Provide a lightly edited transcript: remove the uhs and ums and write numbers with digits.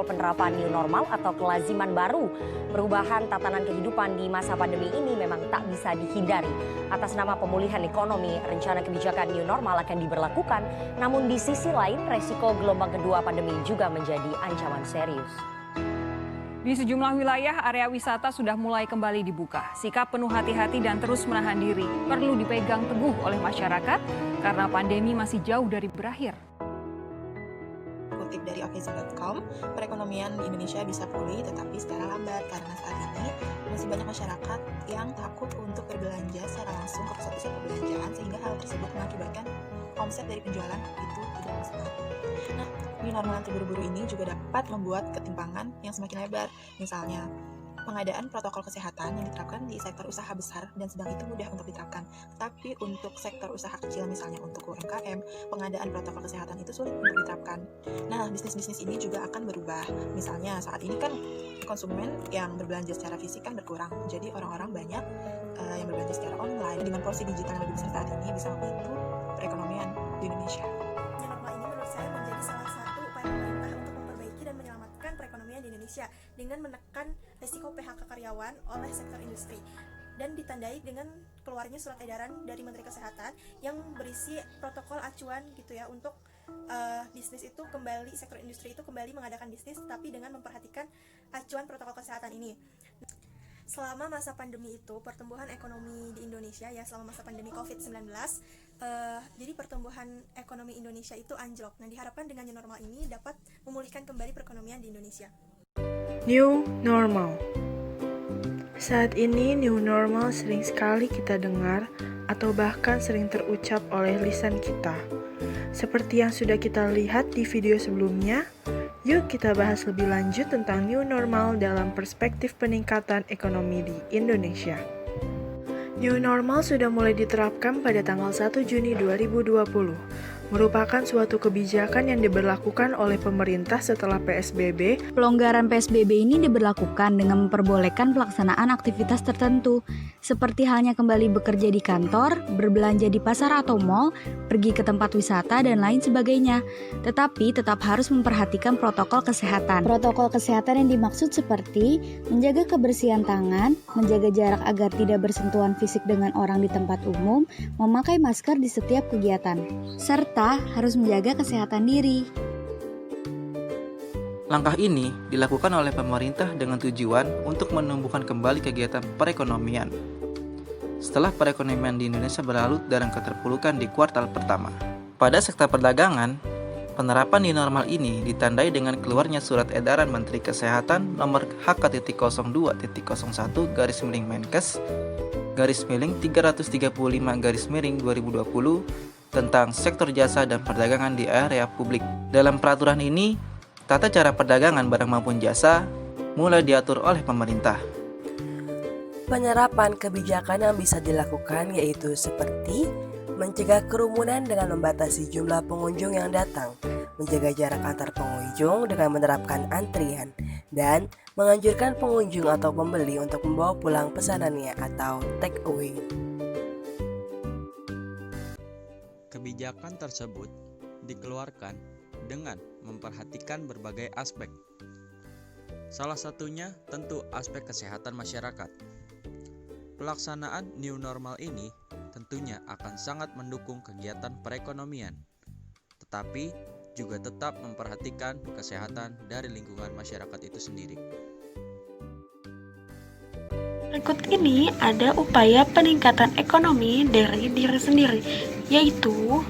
penerapan new normal atau kelaziman baru. Perubahan tatanan kehidupan di masa pandemi ini memang tak bisa dihindari. Atas nama pemulihan ekonomi, rencana kebijakan new normal akan diberlakukan. Namun di sisi lain, resiko gelombang kedua pandemi juga menjadi ancaman serius. Di sejumlah wilayah, area wisata sudah mulai kembali dibuka. Sikap penuh hati-hati dan terus menahan diri perlu dipegang teguh oleh masyarakat karena pandemi masih jauh dari berakhir. Kutip dari okz.com, perekonomian Indonesia bisa pulih tetapi secara lambat karena saat ini masih banyak masyarakat yang takut untuk berbelanja secara langsung ke pusat-pusat perbelanjaan sehingga hal tersebut mengakibatkan omset dari penjualan itu tidak maksimal. Nah, new normal yang terburu-buru ini juga dapat membuat ketimpangan yang semakin lebar. Misalnya, pengadaan protokol kesehatan yang diterapkan di sektor usaha besar dan sedang itu mudah untuk diterapkan. Tapi untuk sektor usaha kecil, misalnya untuk UMKM, pengadaan protokol kesehatan itu sulit untuk diterapkan. Nah, bisnis-bisnis ini juga akan berubah. Misalnya saat ini kan konsumen yang berbelanja secara fisik kan berkurang. Jadi orang-orang banyak yang berbelanja secara online. Dengan porsi digital yang lebih besar saat ini bisa membantu perekonomian di Indonesia. New normal ini menurut saya menjadi salah satu upaya pemerintah untuk memperbaiki dan menyelamatkan perekonomian di Indonesia dengan menekan risiko PHK karyawan oleh sektor industri dan ditandai dengan keluarnya surat edaran dari Menteri Kesehatan yang berisi protokol acuan gitu ya untuk bisnis itu kembali, sektor industri itu kembali mengadakan bisnis tapi dengan memperhatikan acuan protokol kesehatan ini. Selama masa pandemi itu, pertumbuhan ekonomi di Indonesia ya selama masa pandemi COVID-19, jadi pertumbuhan ekonomi Indonesia itu anjlok. Nah, diharapkan dengan new normal ini dapat memulihkan kembali perekonomian di Indonesia. New normal. Saat ini new normal sering sekali kita dengar atau bahkan sering terucap oleh lisan kita. Seperti yang sudah kita lihat di video sebelumnya, yuk kita bahas lebih lanjut tentang new normal dalam perspektif peningkatan ekonomi di Indonesia. New normal sudah mulai diterapkan pada tanggal 1 Juni 2020, merupakan suatu kebijakan yang diberlakukan oleh pemerintah setelah PSBB. Pelonggaran PSBB ini diberlakukan dengan memperbolehkan pelaksanaan aktivitas tertentu, seperti halnya kembali bekerja di kantor, berbelanja di pasar atau mal, pergi ke tempat wisata, dan lain sebagainya. Tetapi tetap harus memperhatikan protokol kesehatan. Protokol kesehatan yang dimaksud seperti menjaga kebersihan tangan, menjaga jarak agar tidak bersentuhan fisik dengan orang di tempat umum, memakai masker di setiap kegiatan, serta harus menjaga kesehatan diri. Langkah ini dilakukan oleh pemerintah dengan tujuan untuk menumbuhkan kembali kegiatan perekonomian setelah perekonomian di Indonesia berlalu dalam keterpurukan di kuartal pertama. Pada sektor perdagangan, penerapan new normal ini ditandai dengan keluarnya surat edaran Menteri Kesehatan nomor HK.02.01/Menkes /335/2020 tentang sektor jasa dan perdagangan di area publik. Dalam peraturan ini, tata cara perdagangan barang maupun jasa mulai diatur oleh pemerintah. Penerapan kebijakan yang bisa dilakukan yaitu seperti mencegah kerumunan dengan membatasi jumlah pengunjung yang datang, menjaga jarak antar pengunjung dengan menerapkan antrian, dan menganjurkan pengunjung atau pembeli untuk membawa pulang pesanannya atau take away. Kebijakan tersebut dikeluarkan dengan memperhatikan berbagai aspek. Salah satunya tentu aspek kesehatan masyarakat. Pelaksanaan new normal ini tentunya akan sangat mendukung kegiatan perekonomian, tetapi juga tetap memperhatikan kesehatan dari lingkungan masyarakat itu sendiri. Berikut ini ada upaya peningkatan ekonomi dari diri sendiri, yaitu